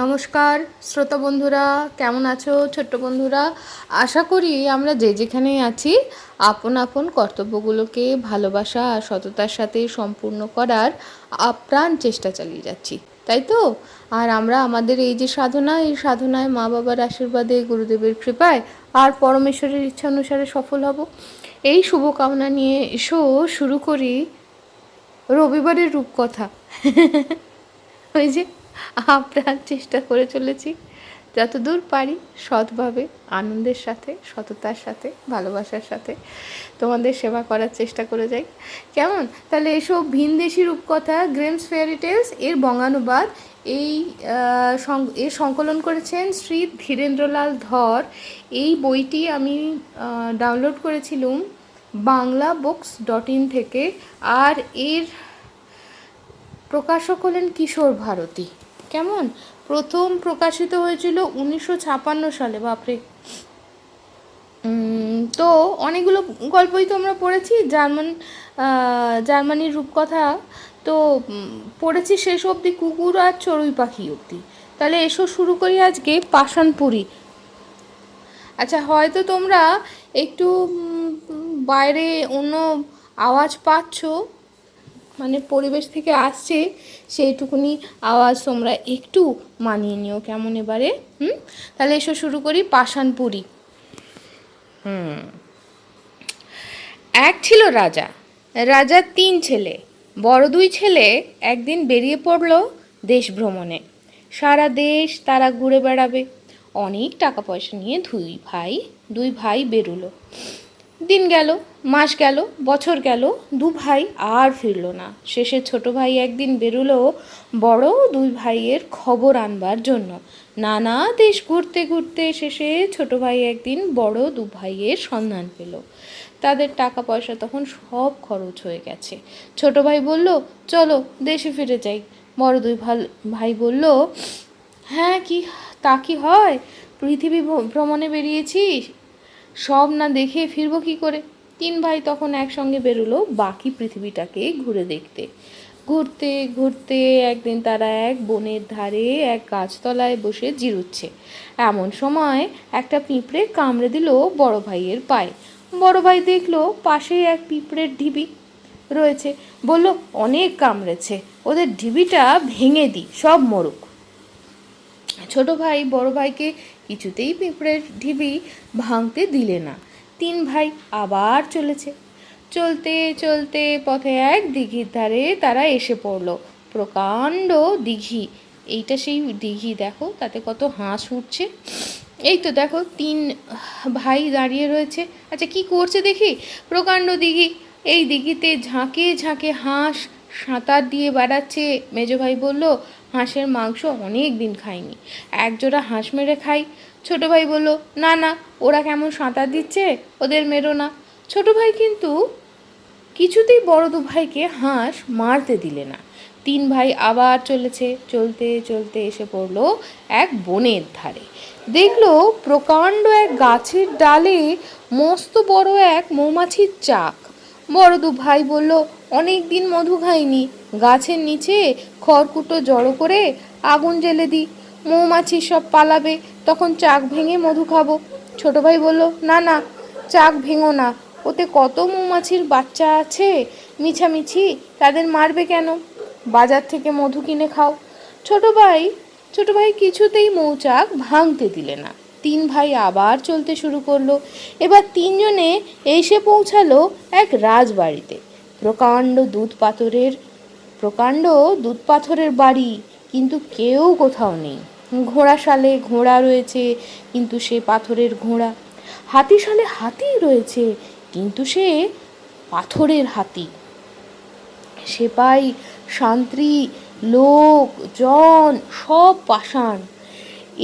নমস্কার শ্রোতা বন্ধুরা, কেমন আছো ছোট্ট বন্ধুরা? আশা করি আমরা যে যেখানেই আছি আপন আপন কর্তব্যগুলোকে ভালোবাসা আর সততার সাথে সম্পূর্ণ করার আপ্রাণ চেষ্টা চালিয়ে যাচ্ছি, তাই তো? আর আমরা আমাদের এই যে সাধনা, এই সাধনায় মা বাবার আশীর্বাদে, গুরুদেবের কৃপায় আর পরমেশ্বরের ইচ্ছা অনুসারে সফল হব, এই শুভকামনা নিয়ে এসো শুরু করি রবিবারের রূপকথা। ওই যে আপ্রাণ চেষ্টা করে চলেছি যতদূর পারি সৎভাবে, আনন্দের সাথে, সততার সাথে, ভালোবাসার সাথে তোমাদের সেবা করার চেষ্টা করে যাই। কেমন? তাহলে এসব ভিনদেশি রূপকথা গ্রিমস ফেয়ারি টেলস এর বঙ্গানুবাদ এর সংকলন করেছেন শ্রী ধীরেন্দ্রলাল ধর। এই বইটি আমি ডাউনলোড করেছিলাম banglabooks.in থেকে, আর এর প্রকাশক হলেন কিশোর ভারতী। কেমন? প্রথম প্রকাশিত হয়েছিল 1956 সালে। বাপরে! তো অনেকগুলো গল্পই তো আমরা পড়েছি, জার্মানির রূপকথা তো পড়েছি শেষ অবধি, কুকুর আর চড়ুই পাখি অবধি। তাহলে এসো শুরু করি আজকে পাষাণপুরী। আচ্ছা, হয়তো তোমরা একটু বাইরে অন্য আওয়াজ পাচ্ছ, মানে পরিবেশ থেকে আসছে, সেইটুকুনি আওয়াজ তোমরা একটু মানিয়ে নিও কেমন এবারে। তাহলে এসো শুরু করি পাষাণপুরী। এক ছিল রাজা, রাজার 3 ছেলে। বড় 2 ছেলে একদিন বেরিয়ে পড়ল দেশ ভ্রমণে। সারা দেশ তারা ঘুরে বেড়াবে। অনেক টাকা পয়সা নিয়ে দুই ভাই বেরুলো। দিন গেল, মাস গেল, বছর গেল, 2 ভাই আর ফিরল না। শেষে ছোট ভাই একদিন বেরুলো বড় 2 ভাইয়ের খবর আনবার জন্য। নানা দেশ ঘুরতে ঘুরতে শেষে ছোট ভাই একদিন বড় 2 ভাইয়ের সন্ধান পেল। তাদের টাকা পয়সা তখন সব খরচ হয়ে গেছে। ছোট ভাই বলল, চলো দেশে ফিরে যাই। বড় 2 ভাই বলল, হ্যাঁ, তা কি হয়? পৃথিবী ভ্রমণে বেরিয়েছিস, সব না দেখে ফিরবো কী করে? 3 ভাই তখন একসঙ্গে বেরোলো বাকি পৃথিবীটাকে ঘুরে দেখতে। ঘুরতে ঘুরতে একদিন তারা এক বনের ধারে এক গাছতলায় বসে জিরুচ্ছে। এমন সময় একটা পিঁপড়ে কামড়ে দিল বড় ভাইয়ের পায়ে। বড় ভাই দেখলো পাশে এক পিঁপড়ের ঢিবি রয়েছে। বলল, অনেক কামড়েছে, ওদের ঢিবিটা ভেঙে দিই, সব মরুক। ছোট ভাই বড় ভাইকে কিছুতেই পিঁপড়ের ঢিবি ভাঙতে দিলে না। 3 ভাই আবার চলেছে। চলতে চলতে পথে এক দিঘির ধারে তারা এসে পড়ল। প্রকাণ্ড দিঘি। এইটা সেই দিঘি, দেখো তাতে কত হাঁস উঠছে। এই তো দেখো 3 ভাই দাঁড়িয়ে রয়েছে। আচ্ছা, কি করছে দেখি? প্রকাণ্ড দিঘি, এই দিঘিতে ঝাঁকে ঝাঁকে হাঁস সাঁতার দিয়ে বেড়াচ্ছে। মেজো ভাই বলল, হাঁসের মাংস অনেক দিন খাইনি, একজোড়া হাঁস মেরে খাই। ছোট ভাই বলল, না না, ওরা কেমন সাঁতার দিচ্ছে, ওদের মেরো না। ছোট ভাই কিন্তু কিছুতেই বড় 2 ভাইকে হাঁস মারতে দিলে না। 3 ভাই আবার চলেছে। চলতে চলতে এসে পড়ল এক বনের ধারে। দেখলো প্রকাণ্ড এক গাছের ডালে মস্ত বড় এক মৌমাছির চাক। বড় 2 ভাই বলল, অনেক দিন মধু খাইনি, গাছের নিচে খড়কুটো জড়ো করে আগুন জ্বেলে দিই, মৌমাছি সব পালাবে, তখন চাক ভেঙে মধু খাবো। ছোট ভাই বলল, না না, চাক ভেঙো না, ওতে কত মৌমাছির বাচ্চা আছে, মিছামিছি তাদের মারবে কেন? বাজার থেকে মধু কিনে খাও। ছোট ভাই কিছুতেই মৌচাক ভাঙতে দিলে না। 3 ভাই আবার চলতে শুরু করলো। এবার 3 জনে এসে পৌঁছালো এক রাজবাড়িতে। প্রকাণ্ড দুধ পাথরের বাড়ি, কিন্তু কেউ কোথাও নেই। ঘোড়াশালে ঘোড়া রয়েছে, কিন্তু সে পাথরের ঘোড়া। হাতিশালে হাতি রয়েছে, কিন্তু সে পাথরের হাতি। সেপাই, শান্ত্রী, লোক জন সব পাষাণ।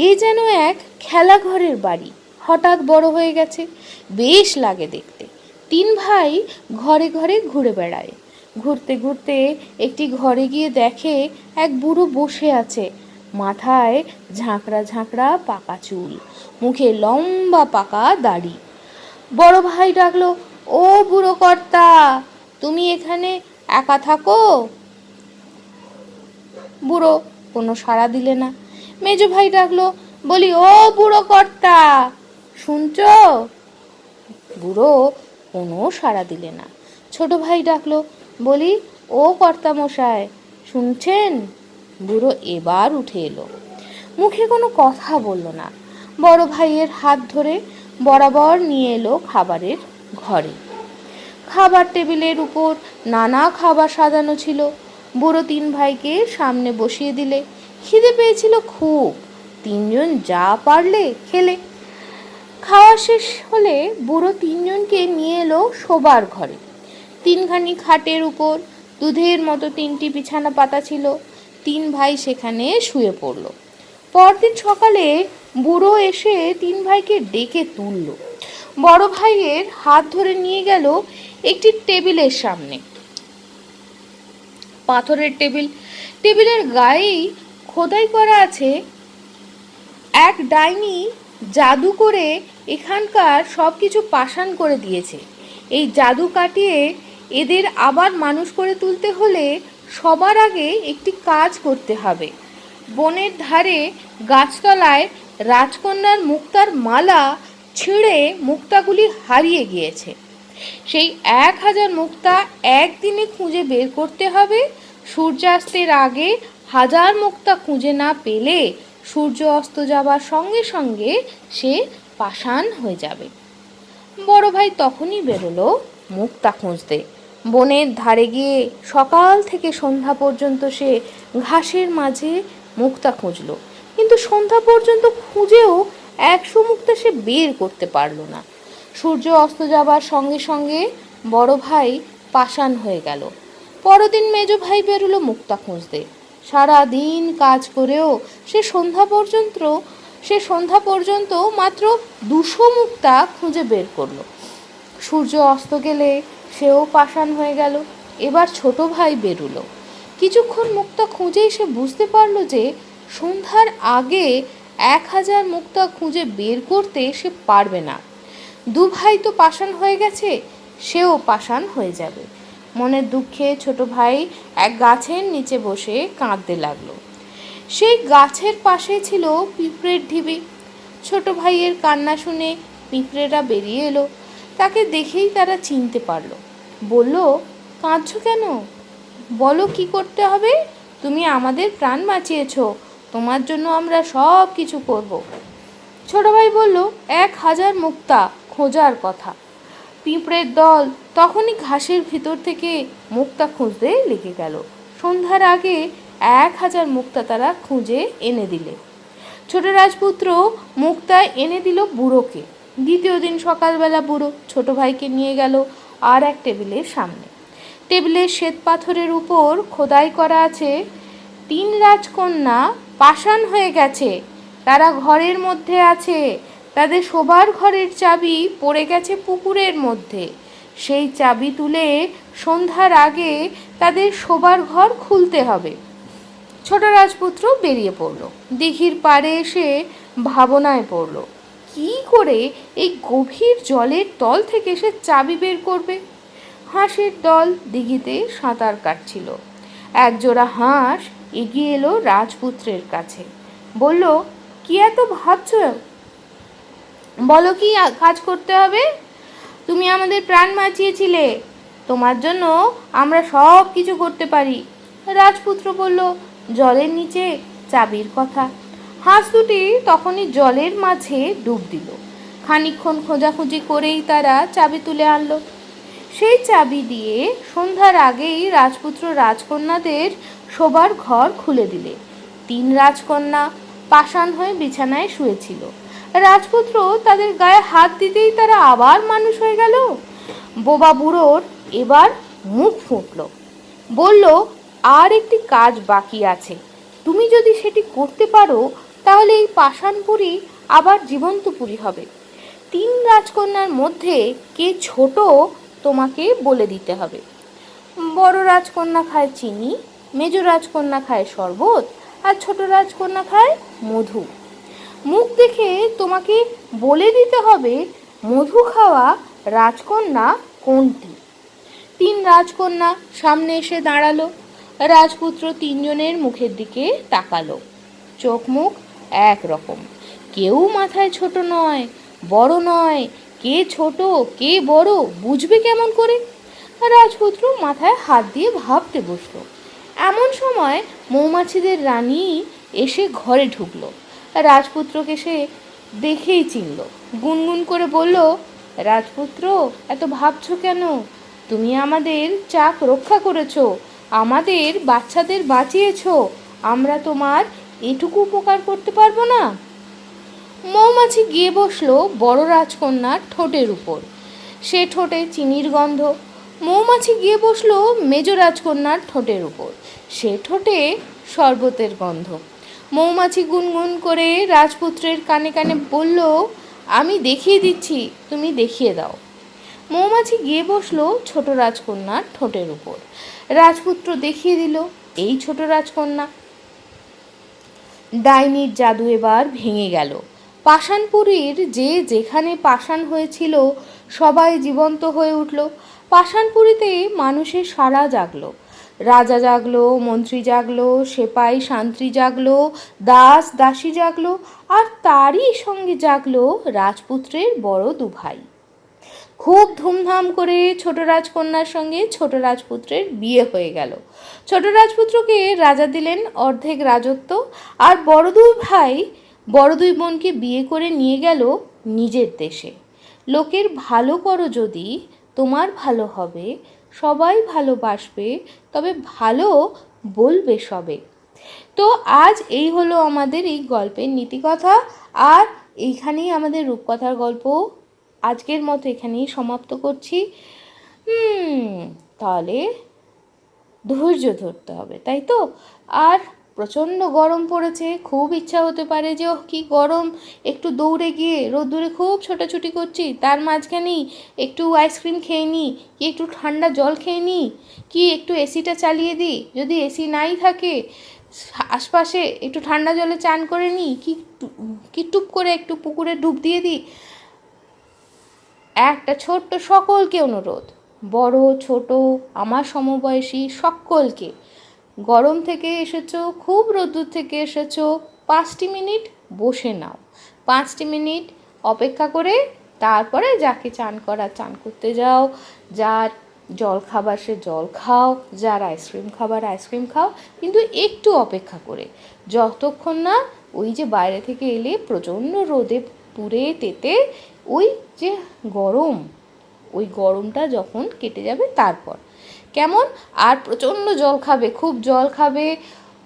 এ যেন এক খেলাঘরের বাড়ি, হঠাৎ বড় হয়ে গেছে, বেশ লাগে দেখতে। 3 ভাই ঘরে ঘরে ঘুরে বেড়ায়। ঘুরতে ঘুরতে একটি ঘরে গিয়ে দেখে এক বুড়ো বসে আছে। মাথায় ঝাঁকড়া ঝাঁকড়া পাকা চুল, মুখে লম্বা পাকা দাড়ি। বড় ভাই ডাকলো, ও বুড়ো কর্তা, তুমি এখানে একা থাকো? বুড়ো কোনো সাড়া দিলে না। মেজো ভাই ডাকলো, বলি, ও বুড়ো কর্তা, শুনছো? বুড়ো কোনো সাড়া দিলে না। ছোট ভাই ডাকলো, বলি, ও কর্তা মশাই, শুনছেন? বুড়ো এবার উঠে এলো, মুখে কোনো কথা বলল না। বড় ভাইয়ের হাত ধরে বরাবর নিয়ে এলো খাবারের ঘরে। খাবার টেবিলের উপর নানা খাবার সাজানো ছিল। বুড়ো তিন ভাইকে সামনে বসিয়ে দিলে। খিদে পেয়েছিল খুব, তিনজন যা পারলে খেলে। খাওয়া শেষ হলে বুড়ো তিনজনকে নিয়ে এলো শোবার ঘরে। তিনখানি খাটের উপর দুধের মতো তিনটি বিছানা পাতা ছিল। তিন ভাই সেখানে শুয়ে পড়ল। পরদিন সকালে বুড়ো এসে তিন ভাইকে ডেকে তুলল। বড় ভাইয়ের হাত ধরে নিয়ে গেল একটি টেবিলের সামনে। পাথরের টেবিল। টেবিলের গায়েই খোদাই করা আছে, এক ডাইনি জাদু করে এখানকার সব কিছু পাষাণ করে দিয়েছে। এই জাদু কাটিয়ে এদের আবার মানুষ করে তুলতে হলে সবার আগে একটি কাজ করতে হবে। বনের ধারে গাছতলায় রাজকন্যার মুক্তার মালা ছিঁড়ে মুক্তাগুলি হারিয়ে গিয়েছে। সেই 1000 মুক্তা একদিনে খুঁজে বের করতে হবে। সূর্যাস্তের আগে 1000 মুক্তা খুঁজে না পেলে সূর্য অস্ত যাবার সঙ্গে সঙ্গে সে পাষাণ হয়ে যাবে। বড় ভাই তখনই বেরোলো মুক্তা খুঁজতে। বনের ধারে গিয়ে সকাল থেকে সন্ধ্যা পর্যন্ত সে ঘাসের মাঝে মুক্তা খুঁজল, কিন্তু সন্ধ্যা পর্যন্ত খুঁজেও 100 মুক্তা সে বের করতে পারল না। সূর্য অস্ত যাবার সঙ্গে সঙ্গে বড় ভাই পাষাণ হয়ে গেল। পরদিন মেজো ভাই বেরোলো মুক্তা খুঁজতে। সারা দিন কাজ করেও সে সন্ধ্যা পর্যন্ত মাত্র 200 মুক্তা খুঁজে বের করলো। সূর্য অস্ত গেলে সেও পাষাণ হয়ে গেল। এবার ছোট ভাই বেরোলো। কিছুক্ষণ মুক্তা খুঁজেই সে বুঝতে পারলো যে সন্ধ্যার আগে 1000 মুক্তা খুঁজে বের করতে সে পারবে না। দু ভাই তো পাষাণ হয়ে গেছে, সেও পাষাণ হয়ে যাবে। মনের দুঃখে ছোট ভাই এক গাছের নিচে বসে কাঁদতে লাগলো। সেই গাছের পাশে ছিল পিঁপড়ের ঢিবি। ছোট ভাইয়ের কান্না শুনে পিঁপড়েরা বেরিয়ে এলো। তাকে দেখেই তারা চিনতে পারলো। বলল, কাঁদছো কেন? বলো কি করতে হবে? তুমি আমাদের প্রাণ বাঁচিয়েছো, তোমার জন্য আমরা সব কিছু করব। ছোট ভাই বলল, 1000 মুক্তা খোঁজার কথা। পিঁপড়ের দল তখনই ঘাসের ভিতর থেকে মুক্তা খুঁজতে লেগে গেল। সন্ধ্যার আগে 1000 মুক্তা তারা খুঁজে এনে দিলে। ছোট রাজপুত্র মুক্তা এনে দিল বুড়োকে। দ্বিতীয় দিন সকালবেলা বুড়ো ছোট ভাইকে নিয়ে গেল আর এক টেবিলের সামনে। টেবিলের শ্বেত পাথরের উপর খোদাই করা আছে, 3 রাজকন্যা পাষাণ হয়ে গেছে, তারা ঘরের মধ্যে আছে, তাদের শোবার ঘরের চাবি পড়ে গেছে পুকুরের মধ্যে। সেই চাবি তুলে সন্ধ্যার আগে তাদের শোবার ঘর খুলতে হবে। ছোট রাজপুত্র বেরিয়ে পড়ল। দিঘির পাড়ে এসে ভাবনায় পড়ল, কি করে এই গভীর জলের তল থেকে সে চাবি বের করবে। হাঁসের দল দিঘিতে সাঁতার কাটছিল। একজোড়া হাঁস এগিয়ে এলো রাজপুত্রের কাছে। বলল, কি এত ভাবছ? বলো কি কাজ করতে হবে? তুমি আমাদের প্রাণ বাঁচিয়েছিলে, তোমার জন্য আমরা সব কিছু করতে পারি। রাজপুত্র বলল, জলের নিচে চাবির কথা। হাঁস দুটি তখনই জলের মাঝে ডুব দিল। খানিকক্ষণ খোঁজাখুঁজি করেই তারা চাবি তুলে আনলো। সেই চাবি দিয়ে সন্ধ্যার আগেই রাজপুত্র রাজকন্যাদের শোবার ঘর খুলে দিলে। 3 রাজকন্যা পাষাণ হয়ে বিছানায় শুয়েছিল। রাজপুত্র তাদের গায়ে হাত দিতেই তারা আবার মানুষ হয়ে গেল। বোবা বুড়োর এবার মুখ ফুটল। বলল, আর একটি কাজ বাকি আছে, তুমি যদি সেটি করতে পারো তাহলে এই পাষাণপুরী আবার জীবন্ত পুরী হবে। 3 রাজকন্যার মধ্যে কে ছোট তোমাকে বলে দিতে হবে। বড় রাজকন্যা খায় চিনি, মেজো রাজকন্যা খায় শরবত, আর ছোট রাজকন্যা খায় মধু। মুখ দেখে তোমাকে বলে দিতে হবে মধু খাওয়া রাজকন্যা কোনটি। 3 রাজকন্যা সামনে এসে দাঁড়ালো। রাজপুত্র 3 জনের মুখের দিকে তাকালো। চোখ মুখ এক রকম। কেউ মাথায় ছোট নয়, বড় নয়। কে ছোট কে বড় বুঝবে কেমন করে? রাজপুত্র মাথায় হাত দিয়ে ভাবতে বসলো। এমন সময় মৌমাছিদের রানী এসে ঘরে ঢুকলো। রাজপুত্রকে সে দেখেই চিনল। গুনগুন করে বলল, রাজপুত্র, এত ভাবছো কেন? তুমি আমাদের চাক রক্ষা করেছো, আমাদের বাচ্চাদের বাঁচিয়েছো, আমরা তোমার এটুকু উপকার করতে পারবো না? মৌমাছি গিয়ে বসলো বড় রাজকন্যার ঠোঁটের উপর। সে ঠোঁটে চিনির গন্ধ। মৌমাছি গিয়ে বসলো মেজ রাজকন্যার ঠোঁটের উপর। সে ঠোঁটে শরবতের গন্ধ। মৌমাছি গুনগুন করে রাজপুত্রের কানে কানে বলল, আমি দেখিয়ে দিচ্ছি, তুমি দেখিয়ে দাও। মৌমাছি গিয়ে বসলো ছোট রাজকন্যার ঠোঁটের উপর। রাজপুত্র দেখিয়ে দিল, এই ছোট রাজকন্যা। ডাইনির জাদু এবার ভেঙে গেল। পাষাণপুরীর যে যেখানে পাষাণ হয়েছিল সবাই জীবন্ত হয়ে উঠল। পাষাণপুরীতে মানুষের সাড়া জাগলো। রাজা জাগলো, মন্ত্রী জাগলো, সেপাই শান্ত্রী জাগলো, দাস দাসী জাগলো, আর তারই সঙ্গে জাগলো রাজপুত্রের বড় দুভাই। খুব ধুমধাম করে ছোট রাজকন্যার সঙ্গে ছোট রাজপুত্রের বিয়ে হয়ে গেল। ছোট রাজপুত্রকে রাজা দিলেন অর্ধেক রাজত্ব, আর বড় দুই ভাই বড় দুই বোনকে বিয়ে করে নিয়ে গেল নিজের দেশে। লোকের ভালো করো যদি, তোমার ভালো হবে, সবাই ভালোবাসবে, তবে ভালো বলবে সবে। তো আজ এই হলো আমাদের এই গল্পের নীতিকথা, আর এইখানেই আমাদের রূপকথার গল্প আজকের মতো এখানেই সমাপ্ত করছি। তাহলে ধৈর্য ধরতে হবে, তাই তো? আর প্রচণ্ড গরম পড়েছে, খুব ইচ্ছা হতে পারে যে কি গরম, একটু দৌড়ে গিয়ে রোদ্দুরে খুব ছোটাছুটি করছি, তার মাঝখানেই একটু আইসক্রিম খেয়ে নিই, কি একটু ঠান্ডা জল খেয়ে নিই, কি একটু এসিটা চালিয়ে দিই, যদি এসি নাই থাকে আশপাশে একটু ঠান্ডা জলে চান করে নিই, কি টুপ করে একটু পুকুরে ডুব দিয়ে দিই। একটা ছোট্ট সকলকে অনুরোধ, বড় ছোট আমার সমবয়সী সকলকে, গরম থেকে এসেছো, খুব রোদ্দুর থেকে এসেছো, 5টি মিনিট বসে নাও, 5টি মিনিট অপেক্ষা করে তারপরে যাকে চান করা চান করতে যাও, যার জল খাবার সে জল খাও, যার আইসক্রিম খাবার আইসক্রিম খাও, কিন্তু একটু অপেক্ষা করে, যতক্ষণ না ওই যে বাইরে থেকে এলে প্রচণ্ড রোদে পুড়ে তেতে ওই যে গরম, ওই গরমটা যখন কেটে যাবে তারপর কেমন। আর প্রচণ্ড জল খাবে, খুব জল খাবে,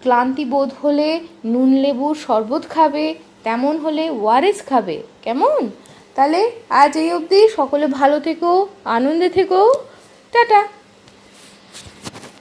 ক্লান্তি বোধ হলে নুন লেবুর শরবত খাবে, তেমন হলে ওআরএস খাবে, কেমন? তাহলে আজ এই অবধি, সকলে ভালো থেকো, আনন্দে থেকো, টাটা।